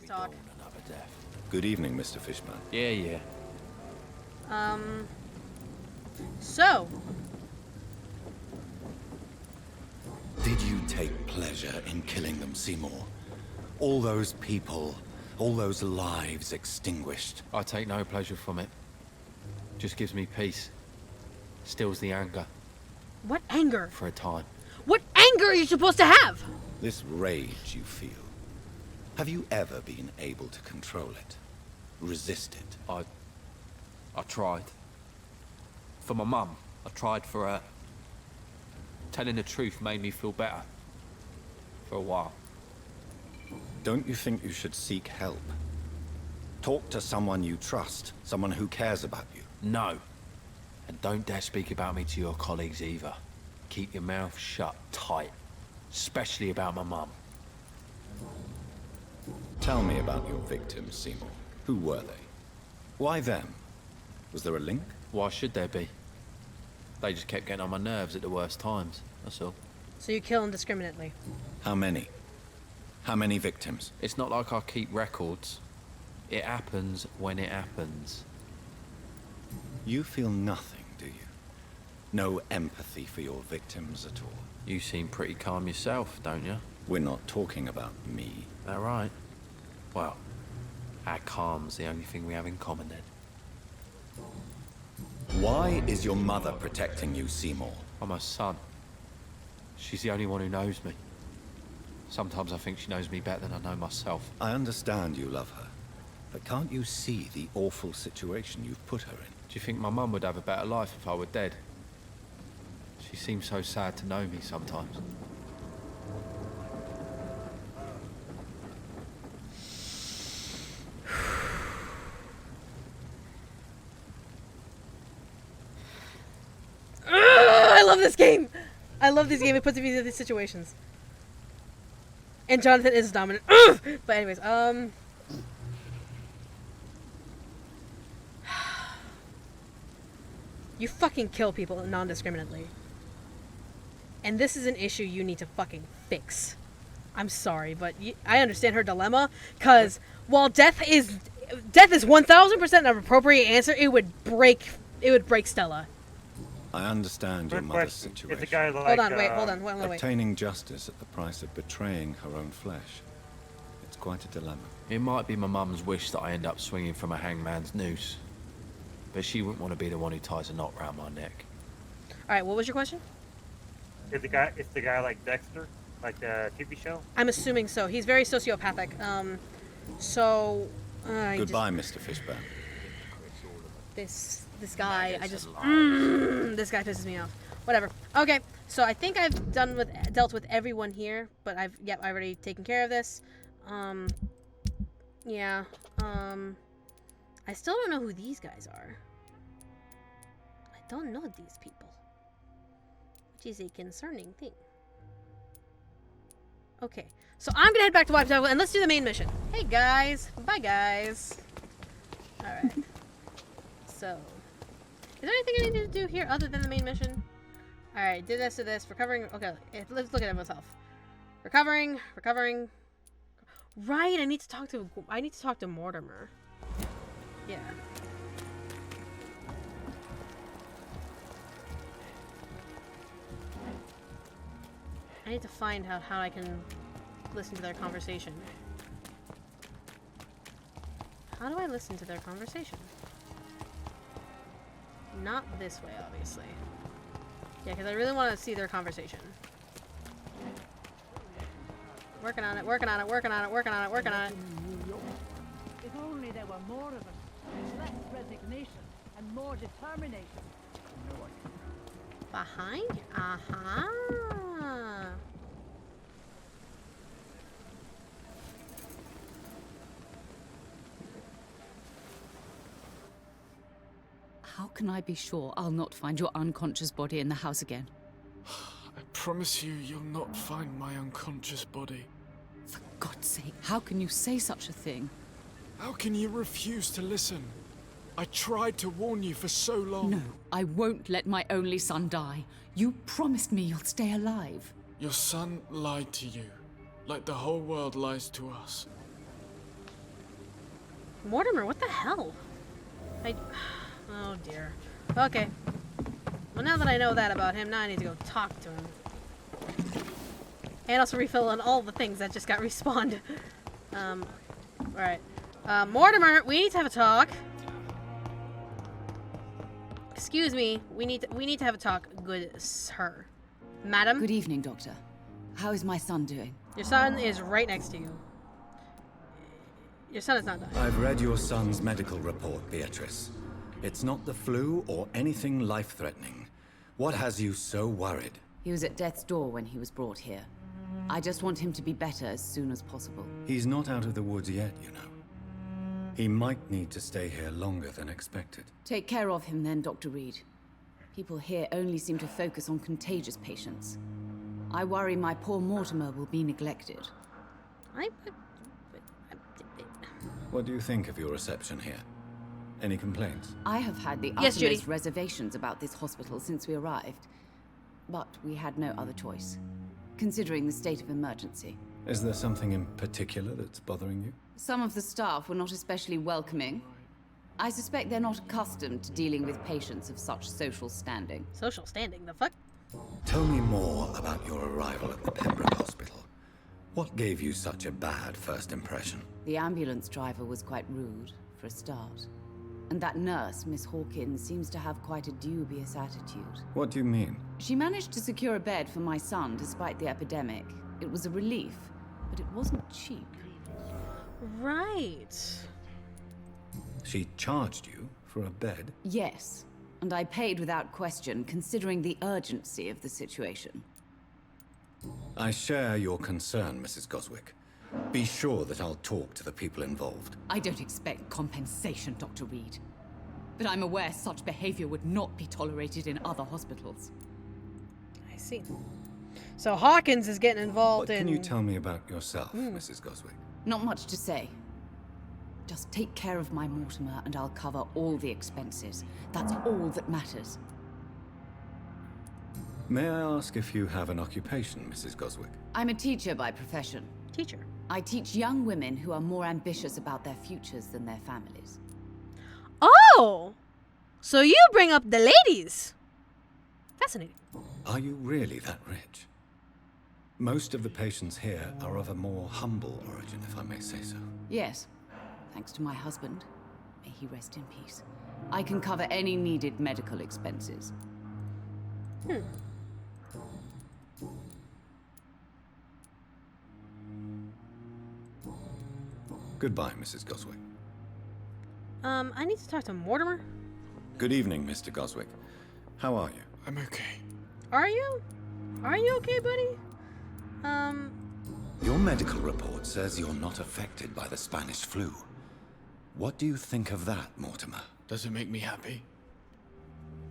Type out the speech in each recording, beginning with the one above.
to talk. Good evening, Mr. Fishman. Yeah. So. Did you take pleasure in killing them, Seymour? All those people, all those lives extinguished. I take no pleasure from it. Just gives me peace. Stills the anger. What anger? For a time. What anger are you supposed to have? This rage you feel. Have you ever been able to control it? Resist it? I tried. For my mum. I tried for her. Telling the truth made me feel better. For a while. Don't you think you should seek help? Talk to someone you trust, someone who cares about you. No. And don't dare speak about me to your colleagues either. Keep your mouth shut tight. Especially about my mum. Tell me about your victims, Seymour. Who were they? Why them? Was there a link? Why should there be? They just kept getting on my nerves at the worst times, that's all. So you kill indiscriminately. How many? How many victims? It's not like I keep records. It happens when it happens. You feel nothing, do you? No empathy for your victims at all? You seem pretty calm yourself, don't you? We're not talking about me. All right. Well, our calm's the only thing we have in common then. Why is your mother protecting you, Seymour? I'm her son. She's the only one who knows me. Sometimes I think she knows me better than I know myself. I understand you love her, but can't you see the awful situation you've put her in? Do you think my mum would have a better life if I were dead? She seems so sad to know me sometimes. I love this game. I love this game. It puts me in these situations. And Jonathan is dominant. But anyways, you fucking kill people non-discriminately. And this is an issue you need to fucking fix. I'm sorry, but I understand her dilemma, because while death is 1000% an appropriate answer, it would break Stella. I understand your mother's situation. It's a guy like, hold on, wait. Obtaining justice at the price of betraying her own flesh. It's quite a dilemma. It might be my mum's wish that I end up swinging from a hangman's noose. But she wouldn't want to be the one who ties a knot round my neck. Alright, what was your question? It's the guy like Dexter, like the TV show. I'm assuming so. He's very sociopathic. Goodbye, Mr. Fishburne. This guy, this guy pisses me off. Whatever. Okay, so I think I've dealt with everyone here, but I've already taken care of this. Yeah. I still don't know who these guys are. I don't know these people, which is a concerning thing. Okay, so I'm gonna head back to Wipe Table and let's do the main mission. Hey guys, bye guys. All right. So, is there anything I need to do here other than the main mission? All right, did this to this. Recovering. Okay, let's look at myself. Recovering. Right, I need to talk to Mortimer. Yeah. I need to find out how I can listen to their conversation. How do I listen to their conversation? Not this way, obviously. Yeah, because I really want to see their conversation. Working on it. If only there were more of us. Less resignation and more determination. Behind? Uh-huh. How can I be sure I'll not find your unconscious body in the house again? I promise you'll not find my unconscious body. For God's sake, how can you say such a thing? How can you refuse to listen? I tried to warn you for so long. No, I won't let my only son die. You promised me you'll stay alive. Your son lied to you, like the whole world lies to us. Mortimer, what the hell? Oh dear. Okay. Well, now that I know that about him, now I need to go talk to him. And also refill on all the things that just got respawned. Alright. Mortimer, we need to have a talk. Excuse me, we need to have a talk, good sir. Madam? Good evening, Doctor. How is my son doing? Your son is right next to you. Your son is not dying. I've read your son's medical report, Beatrice. It's not the flu or anything life-threatening. What has you so worried? He was at death's door when he was brought here. I just want him to be better as soon as possible. He's not out of the woods yet, you know. He might need to stay here longer than expected. Take care of him then, Dr. Reed. People here only seem to focus on contagious patients. I worry my poor Mortimer will be neglected. What do you think of your reception here? Any complaints? I have had the Yes, Judy. utmost reservations about this hospital since we arrived. But we had no other choice, considering the state of emergency. Is there something in particular that's bothering you? Some of the staff were not especially welcoming. I suspect they're not accustomed to dealing with patients of such social standing. Social standing, the fuck? Tell me more about your arrival at the Pembroke Hospital. What gave you such a bad first impression? The ambulance driver was quite rude, for a start. And that nurse, Miss Hawkins, seems to have quite a dubious attitude. What do you mean? She managed to secure a bed for my son despite the epidemic. It was a relief, but it wasn't cheap. Right. She charged you for a bed? Yes, and I paid without question, considering the urgency of the situation. I share your concern, Mrs. Goswick. Be sure that I'll talk to the people involved. I don't expect compensation, Dr. Reed. But I'm aware such behavior would not be tolerated in other hospitals. I see. So Hawkins is getting involved What in... can you tell me about yourself, Mrs. Goswick? Not much to say. Just take care of my Mortimer and I'll cover all the expenses. That's all that matters. May I ask if you have an occupation, Mrs. Goswick? I'm a teacher by profession. Teacher. I teach young women who are more ambitious about their futures than their families. Oh! So you bring up the ladies. Fascinating. Are you really that rich? Most of the patients here are of a more humble origin, if I may say so. Yes, thanks to my husband. May he rest in peace. I can cover any needed medical expenses. Goodbye, Mrs. Goswick. I need to talk to Mortimer. Good evening, Mr. Goswick. How are you? I'm okay. Are you? Are you okay, buddy? Your medical report says you're not affected by the Spanish flu. What do you think of that, Mortimer? Does it make me happy?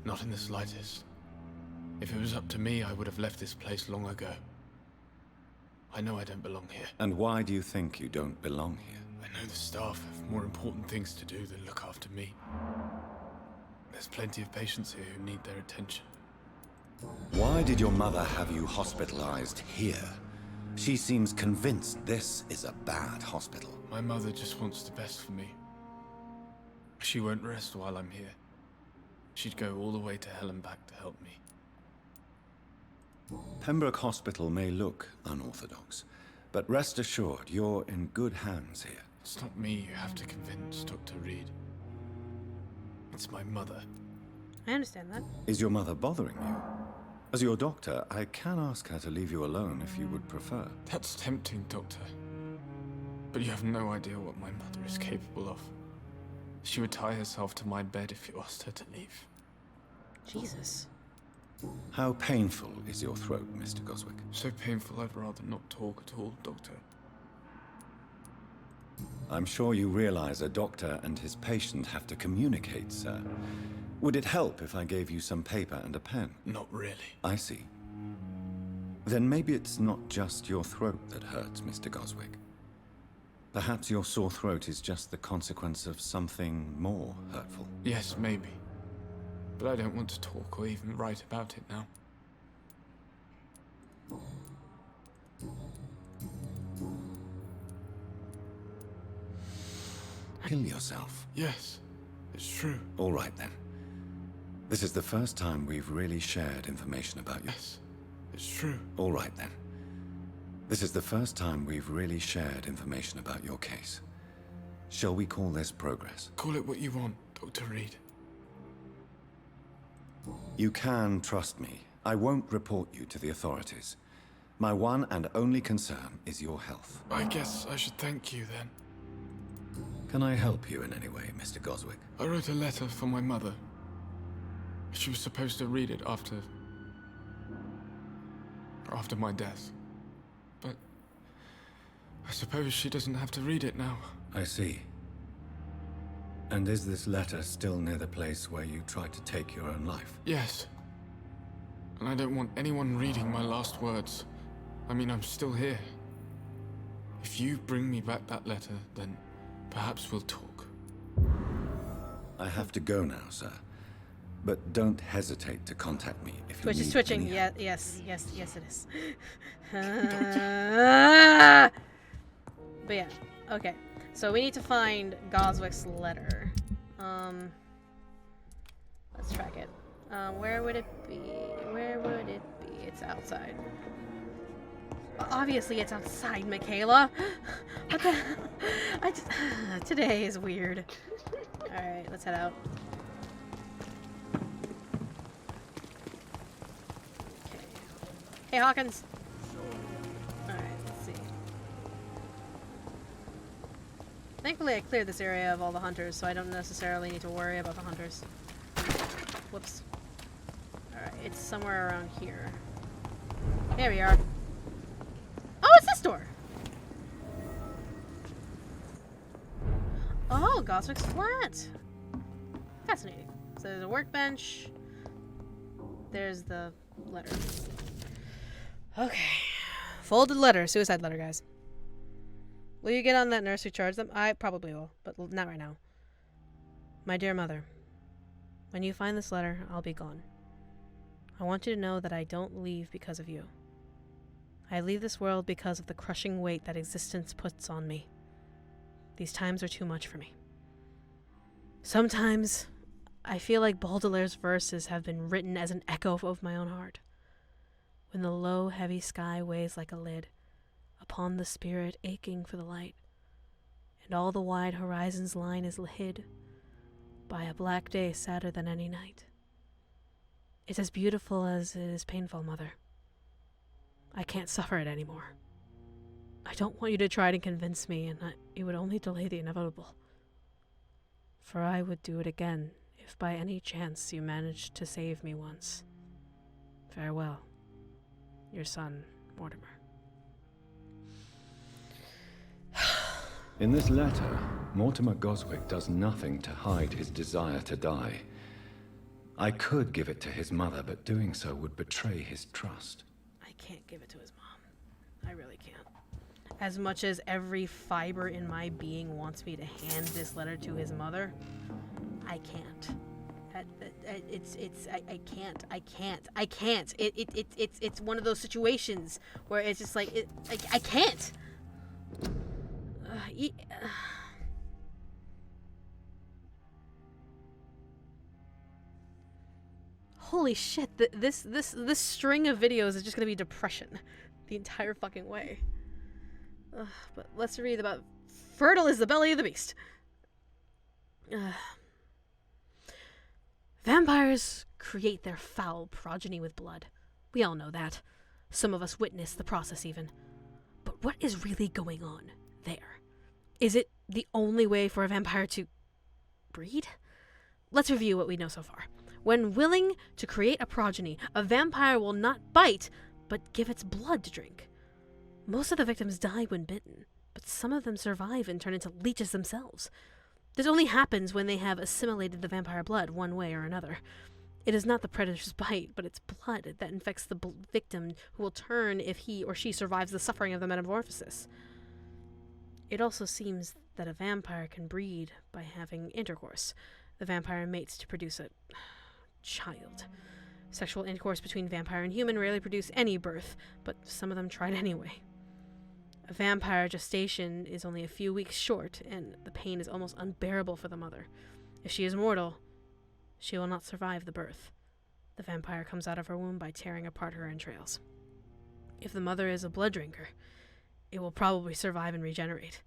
Not in the slightest. If it was up to me, I would have left this place long ago. I know I don't belong here. And why do you think you don't belong here? I know the staff have more important things to do than look after me. There's plenty of patients here who need their attention. Why did your mother have you hospitalized here? She seems convinced this is a bad hospital. My mother just wants the best for me. She won't rest while I'm here. She'd go all the way to hell and back to help me. Pembroke Hospital may look unorthodox, but rest assured you're in good hands here. It's not me you have to convince, Dr. Reed. It's my mother. I understand that. Is your mother bothering you? As your doctor, I can ask her to leave you alone if you would prefer. That's tempting, Doctor. But you have no idea what my mother is capable of. She would tie herself to my bed if you asked her to leave. Jesus. How painful is your throat, Mr. Goswick? So painful I'd rather not talk at all, Doctor. I'm sure you realize a doctor and his patient have to communicate, sir. Would it help if I gave you some paper and a pen? Not really. I see. Then maybe it's not just your throat that hurts, Mr. Goswick. Perhaps your sore throat is just the consequence of something more hurtful. Yes, maybe. But I don't want to talk or even write about it now. Kill yourself. Yes, it's true. All right then. This is the first time we've really shared information about you. Yes, it's true. All right then. This is the first time we've really shared information about your case. Shall we call this progress? Call it what you want, Dr. Reed. You can trust me. I won't report you to the authorities. My one and only concern is your health. I guess I should thank you then. Can I help you in any way, Mr. Goswick? I wrote a letter for my mother. She was supposed to read it after my death. But I suppose she doesn't have to read it now. I see. And is this letter still near the place where you tried to take your own life? Yes. And I don't want anyone reading my last words. I mean, I'm still here. If you bring me back that letter, then perhaps we'll talk. I have to go now, sir. But don't hesitate to contact me if you Twitch need is twitching. any Yeah, help. yes, it is. But yeah, okay. So we need to find Goswick's letter. Let's track it. Where would it be? Where would it be? It's outside. Obviously, it's outside, Michaela. What the? Today is weird. All right, let's head out. Okay. Hey, Hawkins. All right, let's see. Thankfully, I cleared this area of all the hunters, so I don't necessarily need to worry about the hunters. Whoops. Alright, it's somewhere around here. There we are. Oh, it's this door! Oh, Goswick's flat! Fascinating. So there's a workbench. There's the letter. Okay. Folded letter. Suicide letter, guys. Will you get on that nurse who charged them? I probably will, but not right now. My dear mother, when you find this letter, I'll be gone. I want you to know that I don't leave because of you. I leave this world because of the crushing weight that existence puts on me. These times are too much for me. Sometimes, I feel like Baudelaire's verses have been written as an echo of my own heart. When the low, heavy sky weighs like a lid upon the spirit aching for the light, and all the wide horizon's line is hid by a black day sadder than any night. It's as beautiful as it is painful, Mother. I can't suffer it anymore. I don't want you to try to convince me, and it would only delay the inevitable. For I would do it again if by any chance you managed to save me once. Farewell, your son, Mortimer. In this letter, Mortimer Goswick does nothing to hide his desire to die. I could give it to his mother, but doing so would betray his trust. I can't give it to his mom. I really can't. As much as every fiber in my being wants me to hand this letter to his mother, I can't. I can't. It's one of those situations where it's just like, I can't. Holy shit! This string of videos is just gonna be depression, the entire fucking way. But let's read about fertile is the belly of the beast. Vampires create their foul progeny with blood. We all know that. Some of us witness the process even. But what is really going on there? Is it the only way for a vampire to breed? Let's review what we know so far. When willing to create a progeny, a vampire will not bite, but give its blood to drink. Most of the victims die when bitten, but some of them survive and turn into leeches themselves. This only happens when they have assimilated the vampire blood one way or another. It is not the predator's bite, but its blood that infects the victim, who will turn if he or she survives the suffering of the metamorphosis. It also seems that a vampire can breed by having intercourse. The vampire mates to produce a child. Sexual intercourse between vampire and human rarely produce any birth, but some of them tried anyway. A vampire gestation is only a few weeks short, and the pain is almost unbearable for the mother. If she is mortal, she will not survive the birth. The vampire comes out of her womb by tearing apart her entrails. If the mother is a blood drinker, it will probably survive and regenerate.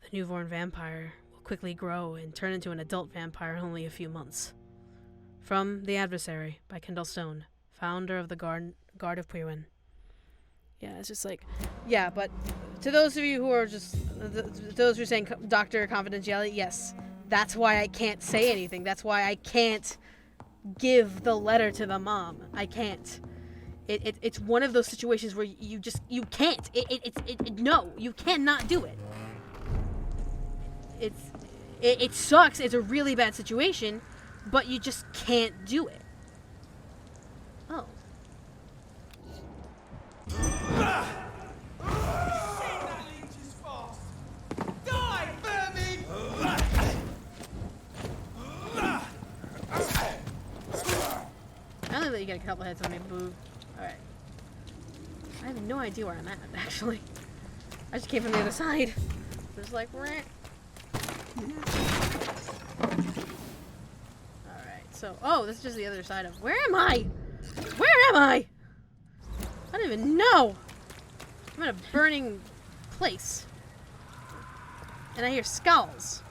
The newborn vampire will quickly grow and turn into an adult vampire in only a few months. From The Adversary by Kendall Stone, founder of the Guard of Pyrwin. Yeah, it's just like, yeah, but to those of you who are just, those who are saying Dr. Confidentiality, yes, that's why I can't say anything. That's why I can't give the letter to the mom. I can't. It's one of those situations where you can't. No, you cannot do it. It sucks. It's a really bad situation, but you just can't do it. Oh. I don't think you get a couple hits on me, boo. Alright. I have no idea where I'm at, actually. I just came from the other side. Just like, Alright, so, oh, this is just the other side of, where am I? Where am I? I don't even know. I'm in a burning place. And I hear skulls.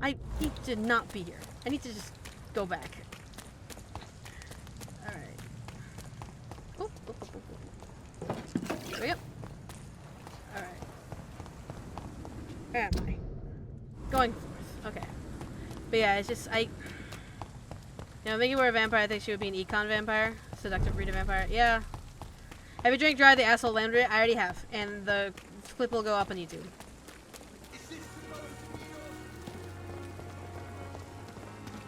I need to not be here. I need to just go back. Alright. Oh, oh, oh, oh, oh. There we go. Alright. Where am I? Going forth. Okay. But yeah, it's just, you know, making her a vampire, I think she would be an econ vampire. Seductive breed of vampire. Yeah. Have you drank dry the asshole landry? I already have. And the clip will go up on YouTube.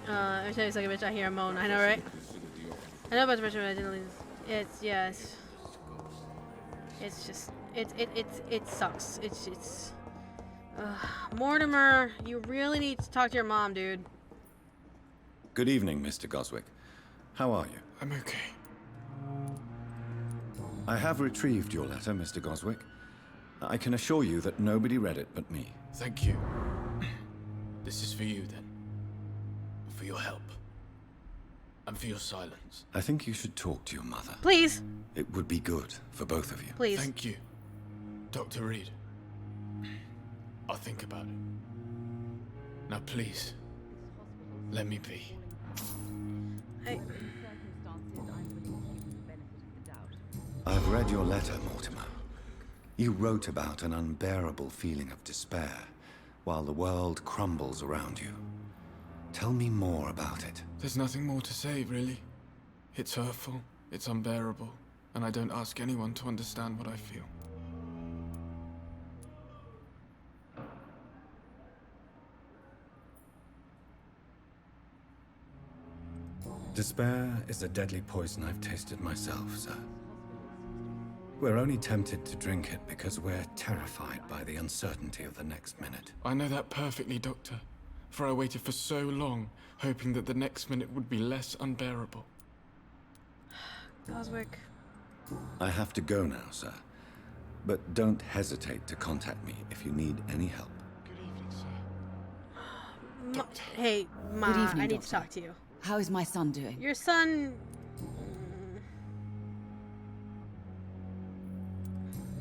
Every time it's like a bitch, I hear a moan. I know, right? I know about the bitch, but I didn't leave. Yeah, it's just, it sucks. Mortimer, you really need to talk to your mom, dude. Good evening, Mr. Goswick. How are you? I'm okay. I have retrieved your letter, Mr. Goswick. I can assure you that nobody read it but me. Thank you. This is for you, then. For your help. And for your silence. I think you should talk to your mother. Please. It would be good for both of you. Please. Thank you, Dr. Reed. I'll think about it. Now, please, let me be. I've read your letter, Mortimer. You wrote about an unbearable feeling of despair while the world crumbles around you. Tell me more about it. There's nothing more to say, really. It's hurtful, it's unbearable, and I don't ask anyone to understand what I feel. Despair is a deadly poison I've tasted myself, sir. We're only tempted to drink it because we're terrified by the uncertainty of the next minute. I know that perfectly, Doctor. For I waited for so long, hoping that the next minute would be less unbearable. Goswick. I have to go now, sir. But don't hesitate to contact me if you need any help. Good evening, sir. Hey, Ma, Good evening, I need Doctor. to talk to you. How is my son doing? Your son...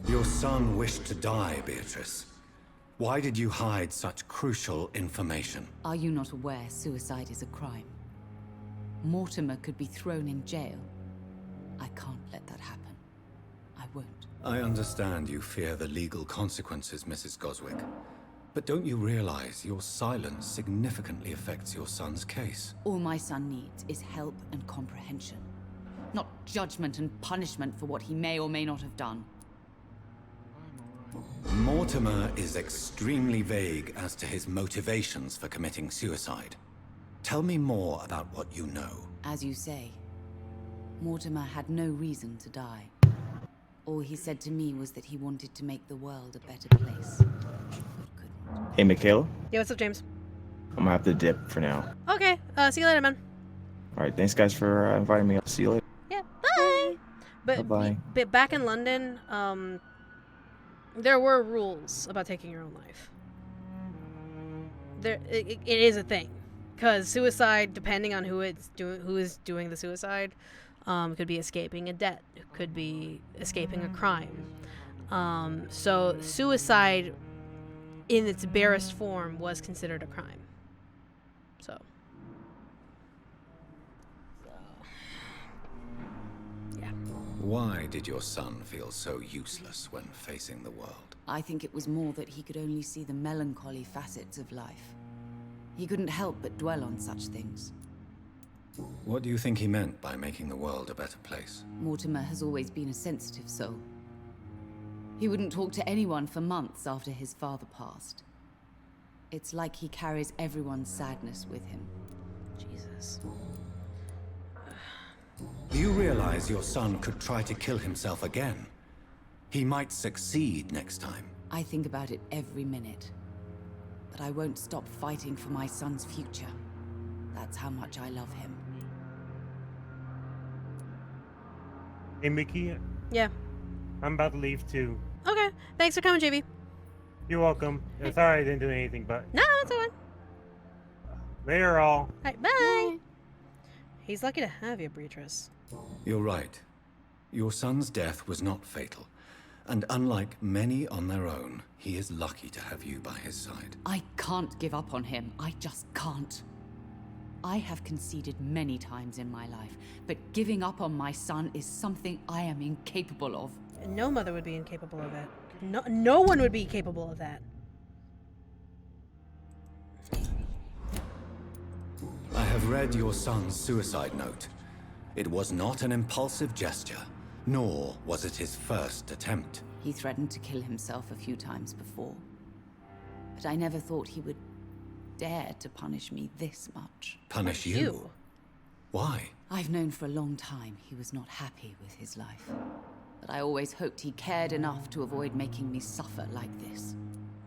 Your son wished to die, Beatrice. Why did you hide such crucial information? Are you not aware suicide is a crime? Mortimer could be thrown in jail. I can't let that happen. I won't. I understand you fear the legal consequences, Mrs. Goswick. But don't you realize your silence significantly affects your son's case? All my son needs is help and comprehension. Not judgment and punishment for what he may or may not have done. Mortimer is extremely vague as to his motivations for committing suicide. Tell me more about what you know. As you say, Mortimer had no reason to die. All he said to me was that he wanted to make the world a better place. But couldn't. Hey, Michaela. Yeah, what's up, James? I'm gonna have to dip for now. Okay, see you later, man. All right, thanks guys for inviting me. I'll see you later. Yeah, bye! But Bye-bye. but back in London, there were rules about taking your own life. It is a thing, because suicide, depending on who is doing the suicide, could be escaping a debt, could be escaping a crime. So suicide, in its barest form, was considered a crime. So. Why did your son feel so useless when facing the world? I think it was more that he could only see the melancholy facets of life. He couldn't help but dwell on such things. What do you think he meant by making the world a better place? Mortimer has always been a sensitive soul. He wouldn't talk to anyone for months after his father passed. It's like he carries everyone's sadness with him. Jesus. Do you realize your son could try to kill himself again? He might succeed next time. I think about it every minute. But I won't stop fighting for my son's future. That's how much I love him. Hey, Mickey, Yeah. I'm about to leave too. Okay. Thanks for coming, JV. You're welcome. Sorry I didn't do anything, but No, that's all right. later all. All right, bye. He's lucky to have you, Beatrice. You're right. Your son's death was not fatal. And unlike many on their own, he is lucky to have you by his side. I can't give up on him. I just can't. I have conceded many times in my life, but giving up on my son is something I am incapable of. No mother would be incapable of that. No one would be capable of that. I have read your son's suicide note. It was not an impulsive gesture, nor was it his first attempt. He threatened to kill himself a few times before. But I never thought he would dare to punish me this much. Punish You. you? Why? I've known for a long time he was not happy with his life. But I always hoped he cared enough to avoid making me suffer like this.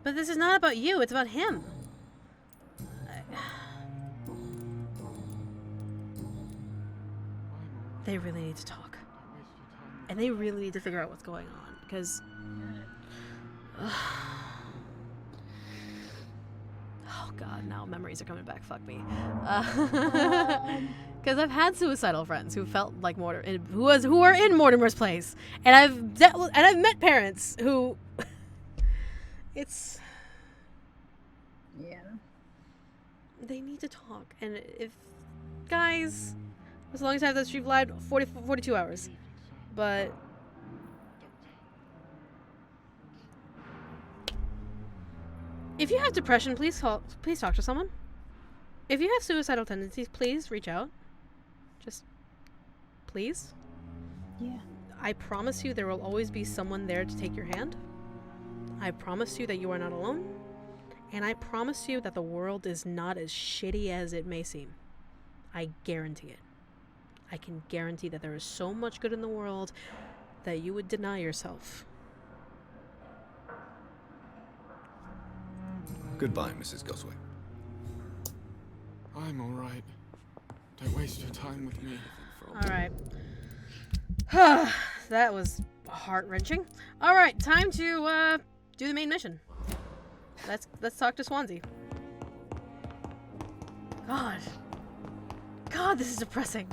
But this is not about you, it's about him. They really need to talk. And they really need to figure out what's going on, because... Oh god, now memories are coming back, fuck me. Because I've had suicidal friends who felt like Mortimer, who are in Mortimer's place. And I've met parents who... It's... Yeah. They need to talk. And if... Guys... As long as I have that stream live, 42 hours. But... If you have depression, please talk to someone. If you have suicidal tendencies, please reach out. Just... Please. Yeah. I promise you there will always be someone there to take your hand. I promise you that you are not alone. And I promise you that the world is not as shitty as it may seem. I guarantee it. I can guarantee that there is so much good in the world that you would deny yourself. Goodbye, Mrs. Goswick. I'm all right. Don't waste your time with me. Alright. That was heart-wrenching. Alright, time to do the main mission. Let's talk to Swansea. God, this is depressing.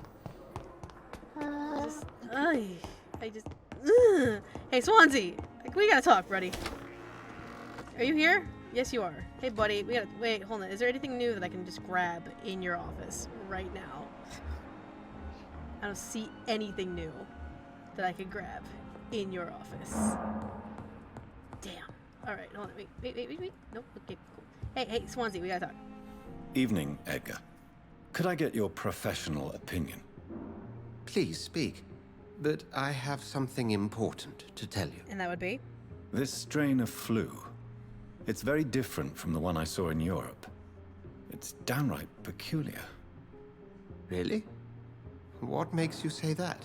Hey, Swansea! We gotta talk, buddy. Are you here? Yes, you are. Hey, buddy, we gotta... Wait, hold on. Is there anything new that I can just grab in your office right now? I don't see anything new that I could grab in your office. Damn. Alright, hold on. Wait. Nope. Okay, cool. Hey, Swansea, we gotta talk. Evening, Edgar. Could I get your professional opinion? Please speak, but I have something important to tell you. And that would be? This strain of flu. It's very different from the one I saw in Europe. It's downright peculiar. Really? What makes you say that?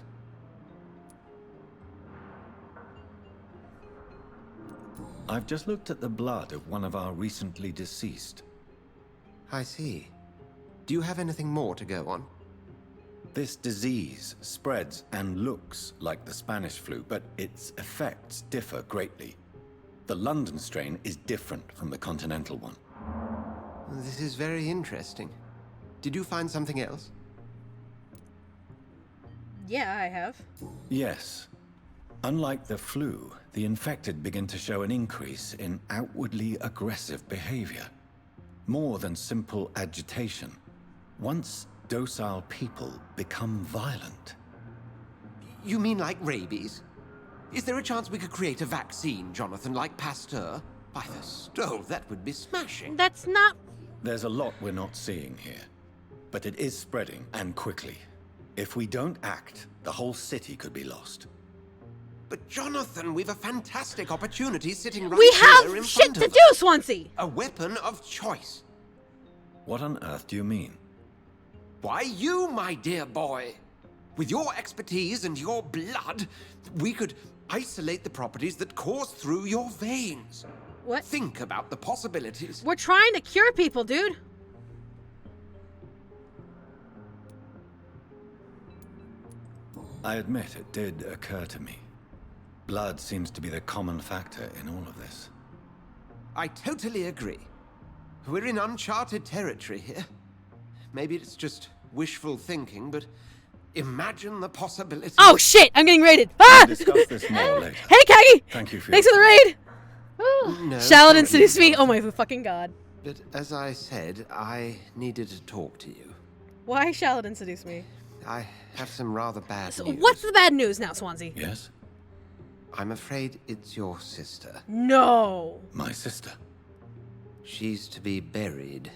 I've just looked at the blood of one of our recently deceased. I see. Do you have anything more to go on? This disease spreads and looks like the Spanish flu, but its effects differ greatly. The London strain is different from the continental one. This is very interesting. Did you find something else? Yeah, I have. Yes. Unlike the flu, the infected begin to show an increase in outwardly aggressive behavior. More than simple agitation. Once docile people become violent. You mean like rabies? Is there a chance we could create a vaccine, Jonathan, like Pasteur? By the stove, that would be smashing. That's not... There's a lot we're not seeing here. But it is spreading, and quickly. If we don't act, the whole city could be lost. But Jonathan, we've a fantastic opportunity sitting right We here in have shit front to of do, us. Swansea! A weapon of choice. What on earth do you mean? Why, you, my dear boy. With your expertise and your blood, we could isolate the properties that course through your veins. What? Think about the possibilities. We're trying to cure people, dude. I admit it did occur to me. Blood seems to be the common factor in all of this. I totally agree. We're in uncharted territory here. Maybe it's just wishful thinking, but imagine the possibilities. Oh shit! I'm getting raided. Ah! We'll discuss this more later. Hey, Kagi! Thank you for Thanks for the raid. No, Shaladin sorry, seduced me. Jonathan. Oh my fucking god! But as I said, I needed to talk to you. Why Shaladin seduced me? I have some rather bad So news. what's the bad news now, Swansea? Yes? I'm afraid it's your sister. No. My sister. She's to be buried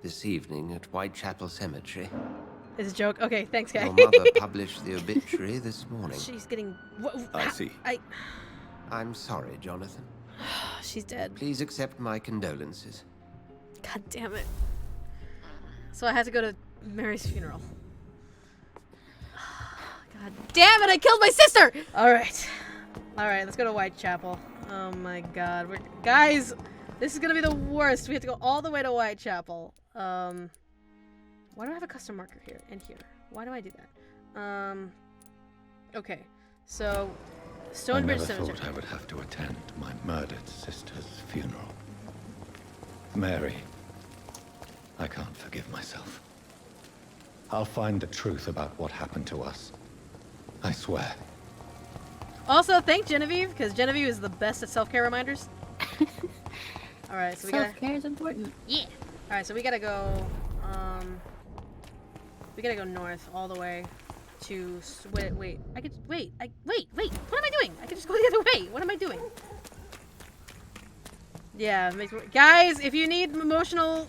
this evening at Whitechapel Cemetery. It's a joke. Okay, thanks, Your Kagi. mother published the obituary this morning. She's getting. I see. I'm sorry, Jonathan. She's dead. Please accept my condolences. God damn it. So I had to go to Mary's funeral. God damn it, I killed my sister! Alright. Alright, let's go to Whitechapel. Oh my god. Guys, this is gonna be the worst. We have to go all the way to Whitechapel. Why do I have a custom marker here and here? Why do I do that? Okay. So, Stonebridge I never Cemetery. thought I would have to attend my murdered sister's funeral. Mary, I can't forgive myself. I'll find the truth about what happened to us. I swear. Also, thank Genevieve, because Genevieve is the best at self-care reminders. Alright, so we gotta... Self-care is important. Yeah! Alright, so we gotta go, we gotta go north all the way to... Wait, wait, wait, what am I doing? I could just go the other way. What am I doing? Yeah, guys, if you need emotional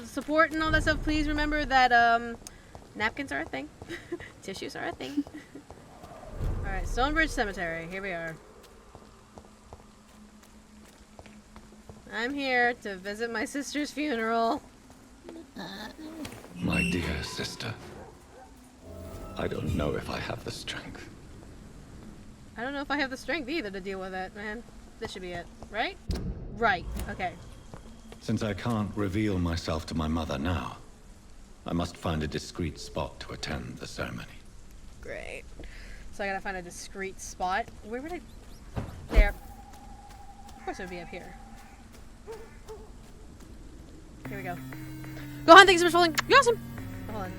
support and all that stuff, please remember that, napkins are a thing. Tissues are a thing. Alright, Stonebridge Cemetery. Here we are. I'm here to visit my sister's funeral. My dear sister. I don't know if I have the strength. I don't know if I have the strength either to deal with it, man. This should be it, right? Right, okay. Since I can't reveal myself to my mother now, I must find a discreet spot to attend the ceremony. Great. So I gotta find a discreet spot. Where would I... There. Of course it would be up here. Here we go. Go on, thanks so much for following. You're awesome! Hold on.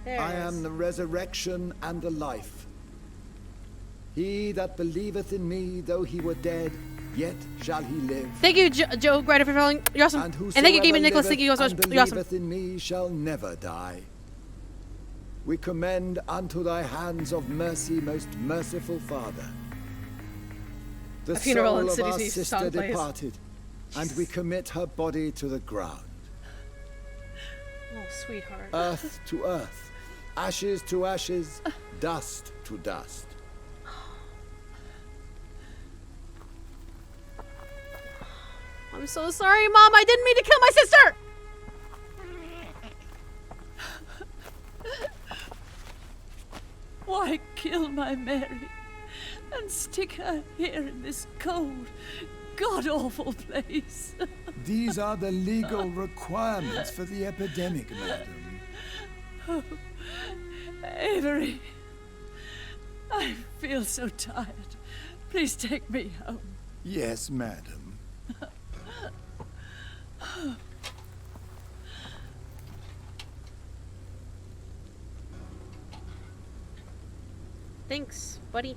There I it is. am the resurrection and the life. He that believeth in me, though he were dead, yet shall he live. Thank you, Joe Grider, for following. You're awesome. And And thank you, Gaming Nicholas. Thank you so much. and You're awesome. believeth in me shall never die. We commend unto thy hands of mercy, most merciful Father, the A funeral soul in of City our City sister song plays. departed, and we commit her body to the ground. Oh, sweetheart. Earth to earth, ashes to ashes, dust to dust. I'm so sorry, Mom. I didn't mean to kill my sister! Why kill my Mary and stick her here in this cold, god-awful place? These are the legal requirements for the epidemic, madam. Avery. I feel so tired. Please take me home. Yes, madam. Thanks, buddy.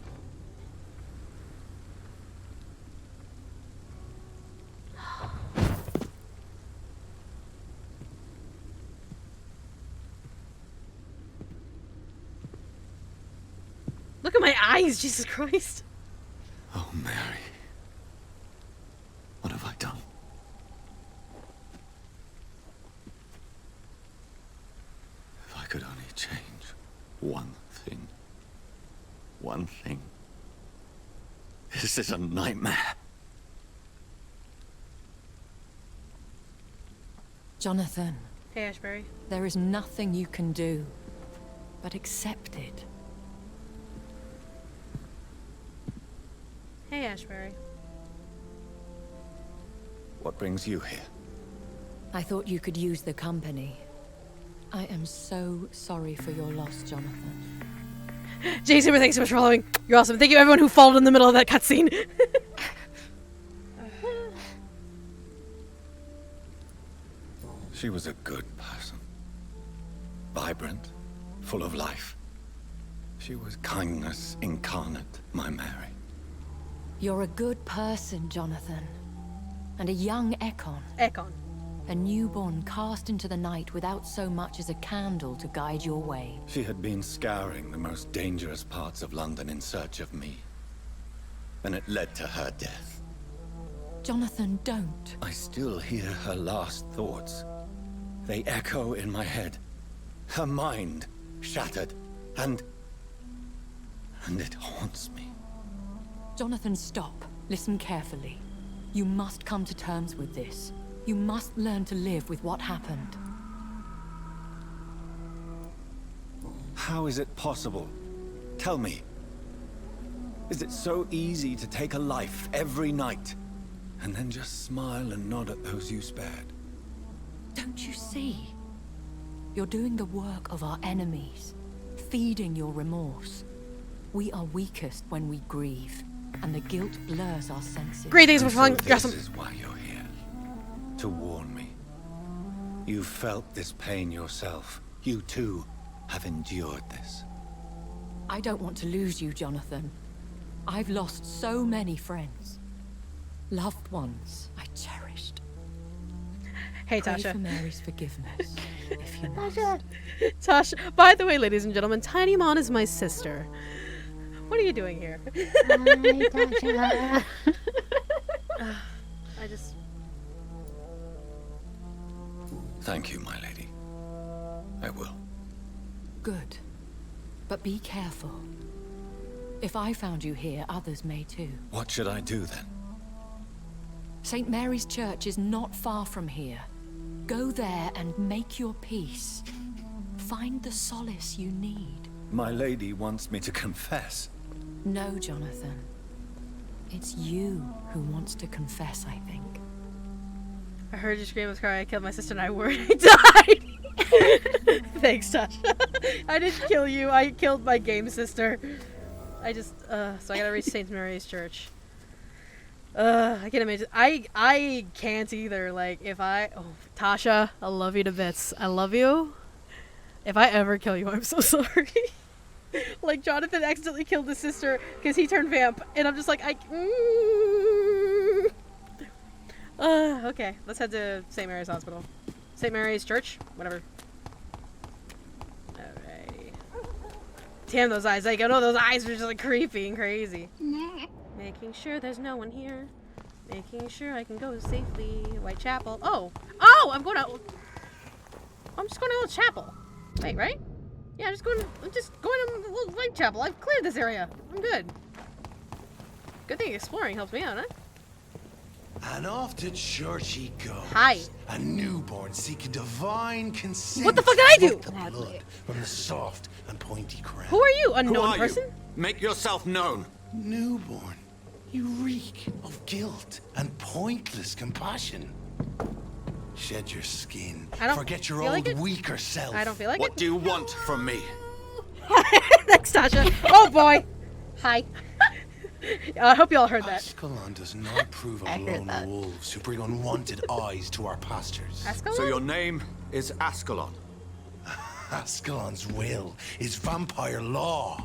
Look at my eyes, Jesus Christ. Oh, Mary. What have I done? If I could only change one thing. One thing. This is a nightmare. Jonathan. Hey, Ashbury. There is nothing you can do but accept it. Hey, Ashbury. What brings you here? I thought you could use the company. I am so sorry for your loss, Jonathan. Jay Saber, thanks so much for following. You're awesome. Thank you everyone who followed in the middle of that cutscene. She was a good person. Vibrant, full of life. She was kindness incarnate, my Mary. You're a good person, Jonathan. And a young Ekon. Ekon. A newborn cast into the night without so much as a candle to guide your way. She had been scouring the most dangerous parts of London in search of me. And it led to her death. Jonathan, don't. I still hear her last thoughts. They echo in my head. Her mind shattered, and it haunts me. Jonathan, stop. Listen carefully. You must come to terms with this. You must learn to live with what happened. How is it possible? Tell me. Is it so easy to take a life every night, and then just smile and nod at those you spared? Don't you see? You're doing the work of our enemies, feeding your remorse. We are weakest when we grieve, and the guilt blurs our senses. Great, thanks for following. This is why you're here. To warn me. You felt this pain yourself. You too have endured this. I don't want to lose you, Jonathan. I've lost so many friends. Loved ones I cherished. Hey, Pray Tasha. for Mary's forgiveness, if you must. Tasha, by the way, ladies and gentlemen, Tiny Mon is my sister. What are you doing here? Hi, Tasha. I just... Thank you, my lady. I will. Good. But be careful. If I found you here, others may too. What should I do then? St. Mary's Church is not far from here. Go there and make your peace. Find the solace you need. My lady wants me to confess. No, Jonathan. It's you who wants to confess, I think. I heard you scream with cry. I killed my sister and I worried I died. Thanks, Tasha. I didn't kill you. I killed my game sister. I just, so I gotta reach St. Mary's Church. I can't imagine. I can't either. Like, if oh, Tasha, I love you to bits. I love you. If I ever kill you, I'm so sorry. Like, Jonathan accidentally killed his sister because he turned vamp, and I'm just like, okay, let's head to St. Mary's Hospital. St. Mary's Church? Whatever. Alrighty. Damn, those eyes. Like, I know those eyes are just like creepy and crazy. Making sure there's no one here. Making sure I can go safely. Whitechapel. Oh! Oh! I'm going out. I'm just going to Old Chapel. Wait, right? Yeah, I'm just going to Whitechapel. I've cleared this area. I'm good. Good thing exploring helps me out, huh? And off to church he goes. Hi. A newborn seeking divine consent. What the fuck did I do? The blood from the soft and pointy crown. Who are you? Unknown Who are person? you? Make yourself known. Newborn. You reek of guilt and pointless compassion. Shed your skin. I don't Forget your feel old like it. weaker self. I don't feel like What it. do you want from me? Thanks, Tasha. Oh boy. Hi. I hope you all heard that. Ascalon does not approve of lone wolves who bring unwanted eyes to our pastures. Ascalon? So your name is Ascalon. Ascalon's will is vampire law.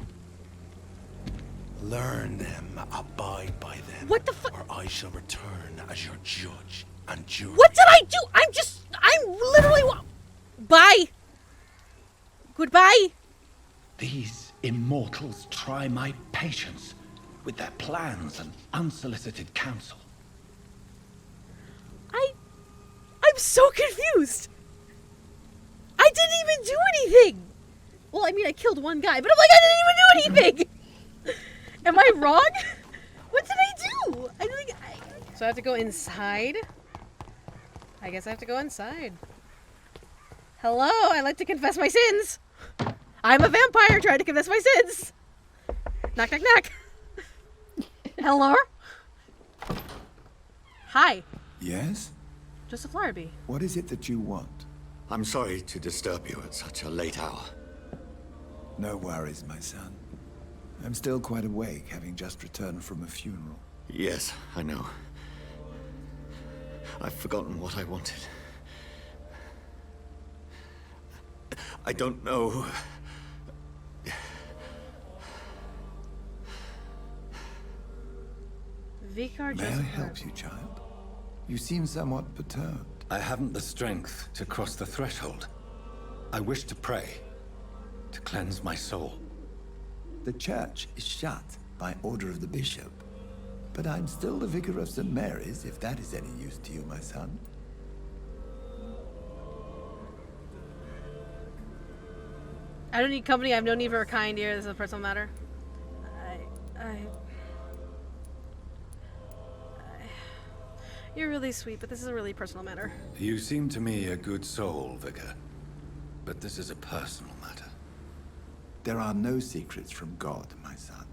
Learn them, abide by them. What the fuck? Or I shall return as your judge and jury. What did I do? I'm literally. Bye. Goodbye. These immortals try my patience with their plans and unsolicited counsel. I'm so confused. I didn't even do anything. Well, I mean, I killed one guy, but I'm like, I didn't even do anything. Am I wrong? What did I do? So I have to go inside? I guess I have to go inside. Hello, I'd like to confess my sins. I'm a vampire trying to confess my sins. Knock, knock, knock. Hello? Hi. Yes? Joseph Larrabee. What is it that you want? I'm sorry to disturb you at such a late hour. No worries, my son. I'm still quite awake, having just returned from a funeral. Yes, I know. I've forgotten what I wanted. I don't know. May I help you, child? You seem somewhat perturbed. I haven't the strength to cross the threshold. I wish to pray, to cleanse my soul. The church is shut by order of the bishop. But I'm still the vicar of St. Mary's, if that is any use to you, my son. I don't need company. I have no need for a kind ear. This is a personal matter. You're really sweet, but this is a really personal matter. You seem to me a good soul, Vicar. But this is a personal matter. There are no secrets from God, my son.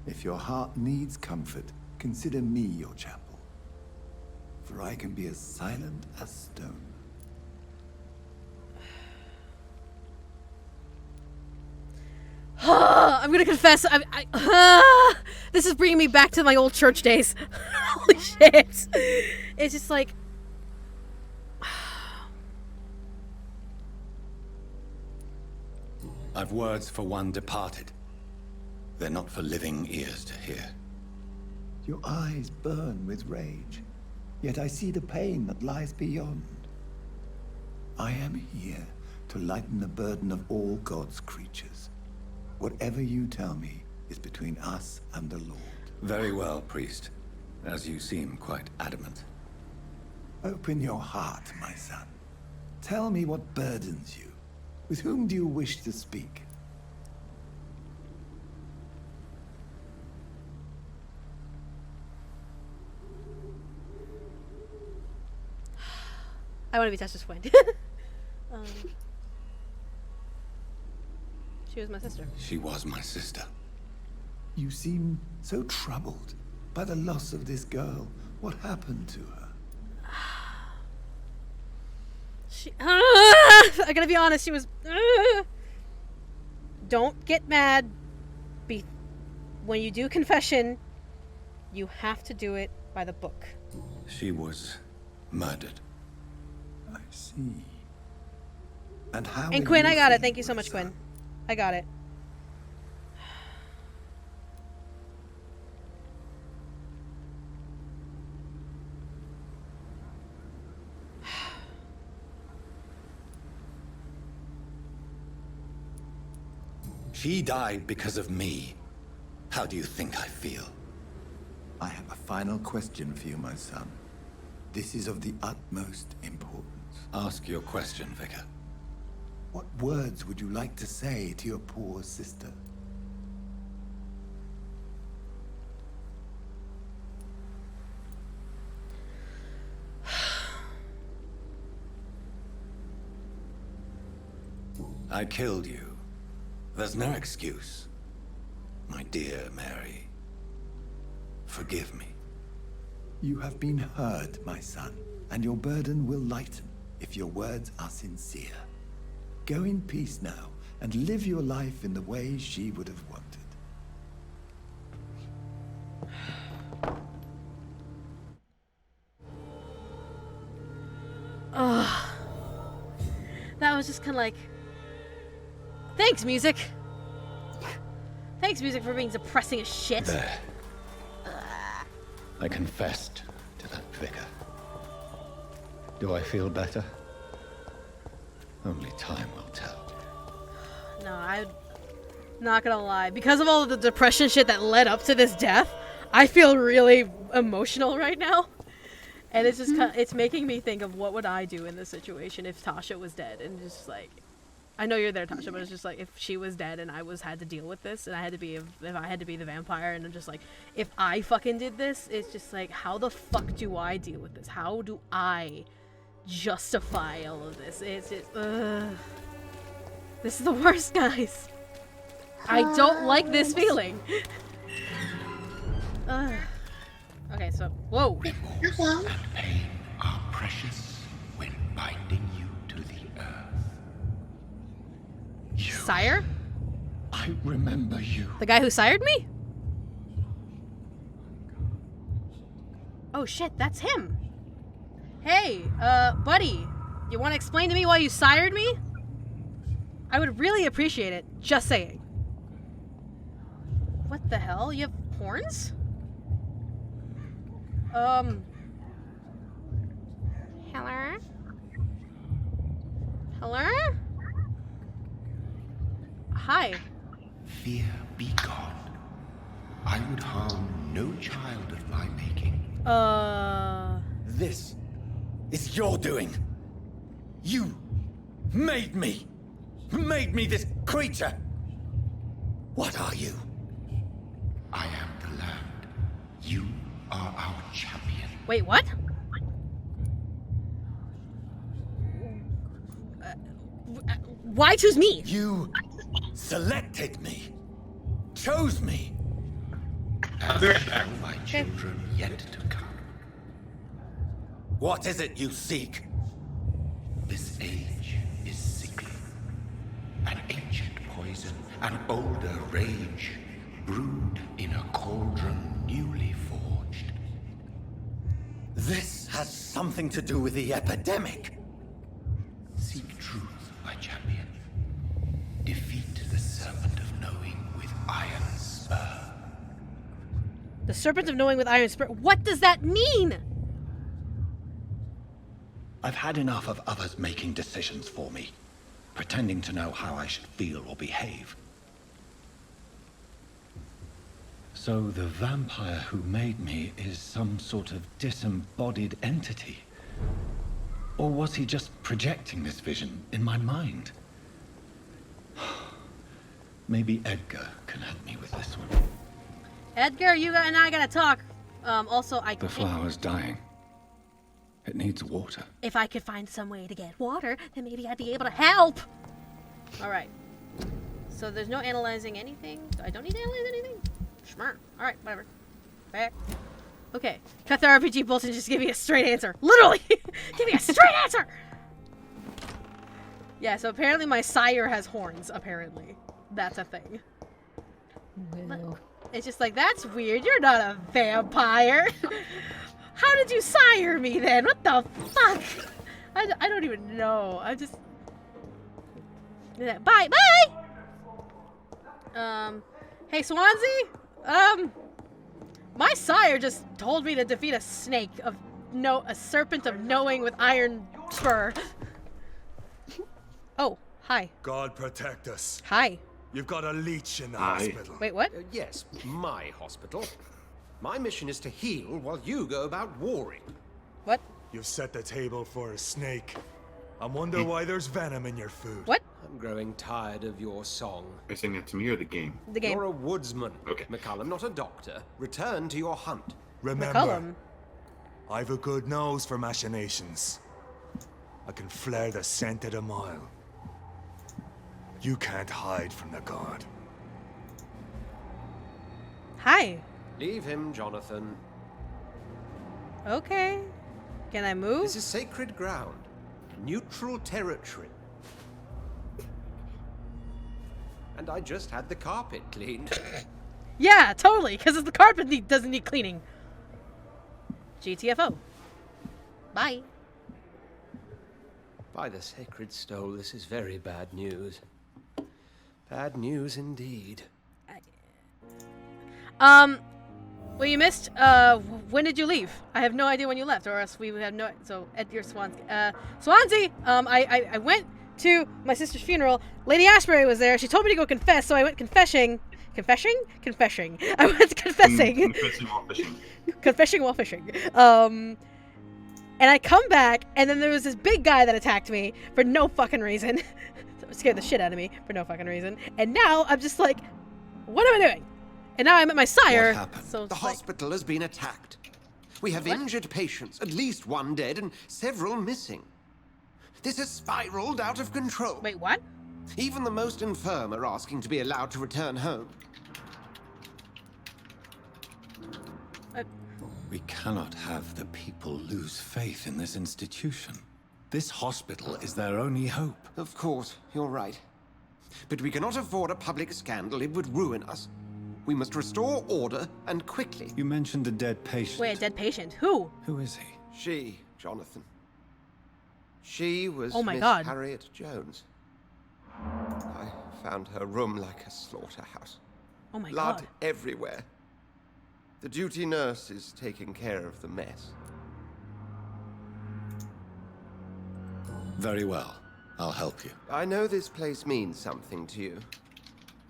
If your heart needs comfort, consider me your chapel. For I can be as silent as stone. I'm gonna confess. This is bringing me back to my old church days. Holy shit! It's just like, I've words for one departed. They're not for living ears to hear. Your eyes burn with rage, yet I see the pain that lies beyond. I am here to lighten the burden of all God's creatures. Whatever you tell me is between us and the Lord. Very well, priest. As you seem quite adamant. Open your heart, my son. Tell me what burdens you. With whom do you wish to speak? I want to be Tasha's friend. She was my sister. She was my sister. You seem so troubled by the loss of this girl. What happened to her? I gotta be honest, she was... Don't get mad. When you do confession, you have to do it by the book. She was murdered. I see. And how... And Quinn, I got it. Thank you so much, Quinn. I got it. She died because of me. How do you think I feel? I have a final question for you, my son. This is of the utmost importance. Ask your question, Vicar. What words would you like to say to your poor sister? I killed you. There's no excuse. My dear Mary, forgive me. You have been heard, my son, and your burden will lighten if your words are sincere. Go in peace now, and live your life in the way she would have wanted. Ugh. That was just kind of like, thanks, music. Thanks, music, for being depressing as shit. There. I confessed to that vicar. Do I feel better? Only time will tell. No, I'm not gonna lie. Because of all of the depression shit that led up to this death, I feel really emotional right now. And it's just kind of, it's making me think of what would I do in this situation if Tasha was dead. And just like, I know you're there, Tasha, but it's just like if she was dead and I had to deal with this and I had to be, if I had to be the vampire, and I'm just like, if I fucking did this, it's just like, how the fuck do I deal with this? How do I justify all of this? It's just, this is the worst, guys. I don't like this feeling. Okay, so, whoa. Remorse and pain are precious when binding you to the earth. You, Sire? I remember you. The guy who sired me? Oh shit, that's him. Hey, buddy, you want to explain to me why you sired me? I would really appreciate it, just saying. What the hell? You have horns? Hello? Hello? Hi. Fear be gone. I would harm no child of my making. This is your doing. You made me this creature. What are you? I am the land. You are our champion. Wait, what? Why choose me? You selected me. Chose me. And show my children yet to come. What is it you seek? This age is sickly. An ancient poison, an older rage, brewed in a cauldron newly forged. This has something to do with the epidemic. Seek truth, my champion. Defeat the serpent of knowing with iron spur. The serpent of knowing with iron spur. What does that mean? I've had enough of others making decisions for me, pretending to know how I should feel or behave. So the vampire who made me is some sort of disembodied entity? Or was he just projecting this vision in my mind? Maybe Edgar can help me with this one. Edgar, you and I gotta talk. Also, The flower's dying. It needs water. If I could find some way to get water, then maybe I'd be able to help. Alright. So there's no analyzing anything? I don't need to analyze anything? Schmur. Alright, whatever. Back. Okay. Cut the RPG bolt and just give me a straight answer. Literally! Give me a straight answer! Yeah, so apparently my sire has horns, apparently. That's a thing. Well. It's just like, that's weird. You're not a vampire. How did you sire me then? What the fuck? I don't even know. I just... Bye! Bye! Hey, Swansea? My sire just told me to defeat a snake of... a serpent of knowing with iron spur. Oh, hi. God protect us. Hi. You've got a leech in the hospital. Wait, what? Yes, my hospital. My mission is to heal while you go about warring. What? You've set the table for a snake. I wonder why there's venom in your food. What? I'm growing tired of your song. Are you saying that to me or the game? The game. You're a woodsman, okay. McCullum, not a doctor. Return to your hunt. Remember, McCullum. I've a good nose for machinations. I can flare the scent at a mile. You can't hide from the god. Hi. Leave him, Jonathan. Okay. Can I move? This is sacred ground. Neutral territory. And I just had the carpet cleaned. Yeah, totally, because the carpet doesn't need cleaning. GTFO. Bye. By the sacred stole, this is very bad news. Bad news indeed. Well, you missed, when did you leave? I have no idea when you left, or else we would have no, so, at your Swansea, I went to my sister's funeral. Lady Ashbury was there. She told me to go confess, so I went confessing. Confessing? I went confessing. Confessing while fishing. Confessing while fishing. And I come back, and then there was this big guy that attacked me for no fucking reason. Scared the shit out of me for no fucking reason. And now I'm just like, what am I doing? And now I'm at my sire. What happened? So the hospital has been attacked. We have injured patients, at least one dead and several missing. This has spiraled out of control. Wait, what? Even the most infirm are asking to be allowed to return home. We cannot have the people lose faith in this institution. This hospital is their only hope. Of course, you're right. But we cannot afford a public scandal. It would ruin us. We must restore order, and quickly. You mentioned a dead patient. Wait, a dead patient? Who? Who is he? She, Jonathan. She was Oh my Miss God. Harriet Jones. I found her room like a slaughterhouse. Oh my Blood God. everywhere. The duty nurse is taking care of the mess. Very well. I'll help you. I know this place means something to you.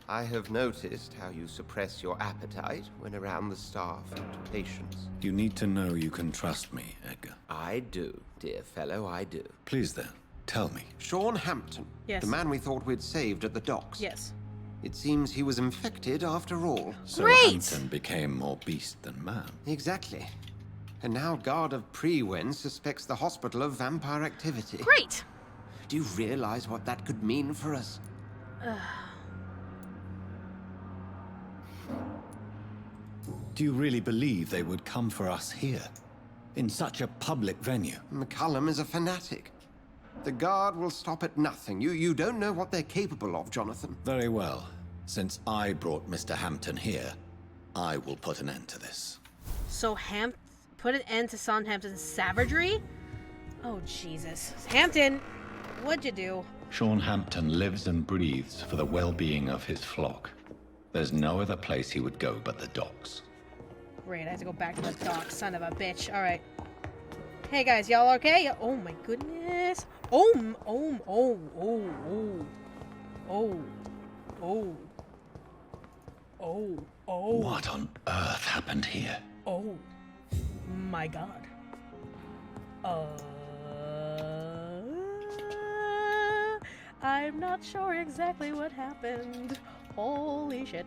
I have noticed how you suppress your appetite when around the staff and patients. You need to know you can trust me, Edgar. I do, dear fellow, I do. Please then, tell me. Sean Hampton, Yes. the man we thought we'd saved at the docks. Yes. It seems he was infected after all. So Great! Hampton became more beast than man. Exactly. And now Guard of Prewen suspects the hospital of vampire activity. Great! Do you realize what that could mean for us? Do you really believe they would come for us here? In such a public venue? McCullum is a fanatic. The Guard will stop at nothing. You don't know what they're capable of, Jonathan. Very well. Since I brought Mr. Hampton here, I will put an end to this. So put an end to Southampton's savagery? Oh, Jesus. Hampton, what'd you do? Sean Hampton lives and breathes for the well-being of his flock. There's no other place he would go but the docks. Great, I have to go back to the dock, son of a bitch. Alright. Hey guys, y'all okay? Oh my goodness. Oh. What on earth happened here? Oh my God. I'm not sure exactly what happened. Holy shit.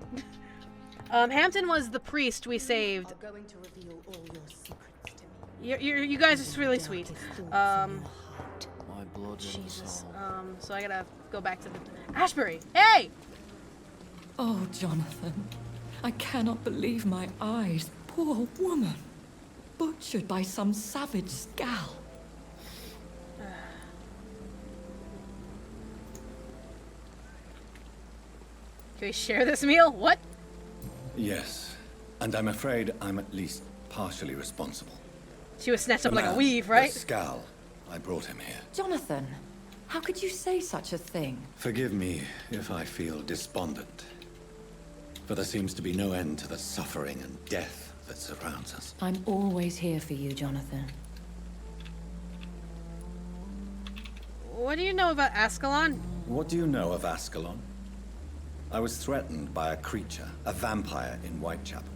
Hampton was the priest we saved. Are going to reveal all your secrets to me. You guys are really sweet. My blood Jesus. So I gotta go back to the Ashbury. Hey! Oh, Jonathan. I cannot believe my eyes. Poor woman. Butchered by some savage scowl. Can we share this meal? What? Yes. And I'm afraid I'm at least partially responsible. She was snatched up The like a man, weave, right? The scowl. I brought him here. Jonathan, how could you say such a thing? Forgive me if I feel despondent. For there seems to be no end to the suffering and death that surrounds us. I'm always here for you, Jonathan. What do you know about Ascalon? What do you know of Ascalon? I was threatened by a creature, a vampire in Whitechapel,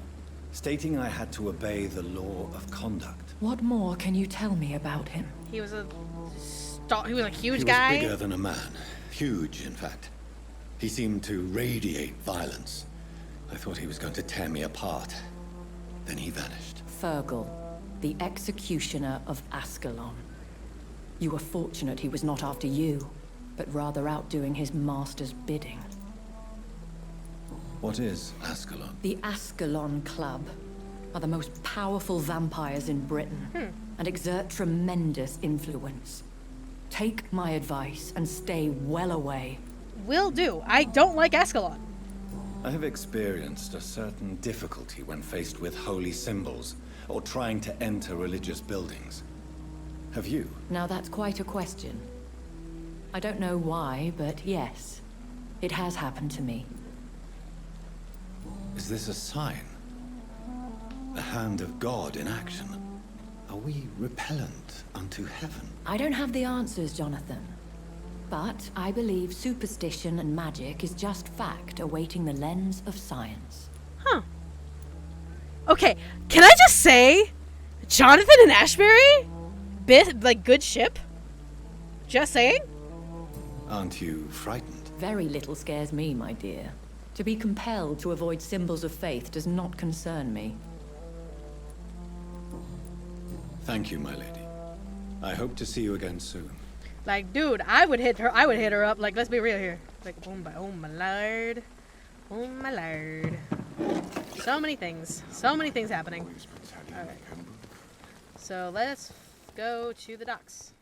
stating I had to obey the law of conduct. What more can you tell me about him? He was a huge He guy. was bigger than a man. Huge, in fact. He seemed to radiate violence. I thought he was going to tear me apart. Then he vanished. Fergal, the executioner of Ascalon. You were fortunate he was not after you, but rather out doing his master's bidding. What is Ascalon? The Ascalon Club are the most powerful vampires in Britain. and exert tremendous influence. Take my advice and stay well away. Will do. I don't like Ascalon. I have experienced a certain difficulty when faced with holy symbols or trying to enter religious buildings. Have you? Now that's quite a question. I don't know why, but yes, it has happened to me. Is this a sign? The hand of God in action? Are we repellent unto heaven? I don't have the answers, Jonathan. But I believe superstition and magic is just fact awaiting the lens of science. Huh. Okay, can I just say, Jonathan and Ashbury? Like, good ship? Just saying? Aren't you frightened? Very little scares me, my dear. To be compelled to avoid symbols of faith does not concern me. Thank you, my lady. I hope to see you again soon. Like, dude, I would hit her up. Like, let's be real here. Like, oh my lord. Oh my lord. So many things. So many things happening. Alright. So let's go to the docks.